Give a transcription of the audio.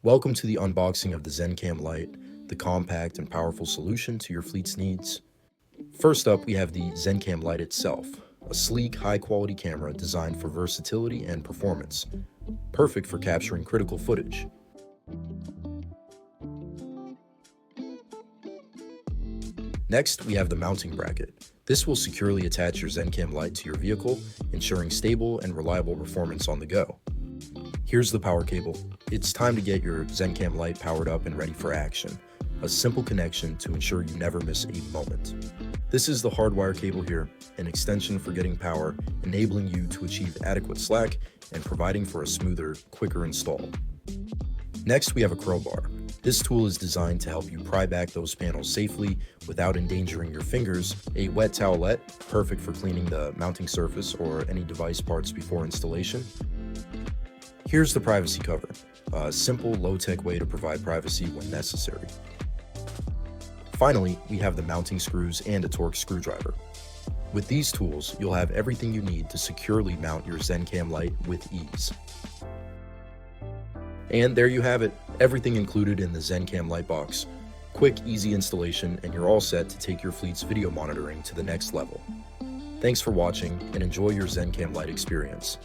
Welcome to the unboxing of the ZenCAM Lite, the compact and powerful solution to your fleet's needs. First up, we have the ZenCAM Lite itself, a sleek, high-quality camera designed for versatility and performance, perfect for capturing critical footage. Next, we have the mounting bracket. This will securely attach your ZenCAM Lite to your vehicle, ensuring stable and reliable performance on the go. Here's the power cable. It's time to get your ZenCAM Lite powered up and ready for action. A simple connection to ensure you never miss a moment. This is the hardwire cable here, an extension for getting power, enabling you to achieve adequate slack and providing for a smoother, quicker install. Next, we have a crowbar. This tool is designed to help you pry back those panels safely without endangering your fingers. A wet towelette, perfect for cleaning the mounting surface or any device parts before installation. Here's the privacy cover, a simple, low-tech way to provide privacy when necessary. Finally, we have the mounting screws and a Torx screwdriver. With these tools, you'll have everything you need to securely mount your ZenCAM Lite with ease. And there you have it, everything included in the ZenCAM Lite box. Quick, easy installation, and you're all set to take your fleet's video monitoring to the next level. Thanks for watching, and enjoy your ZenCAM Lite experience.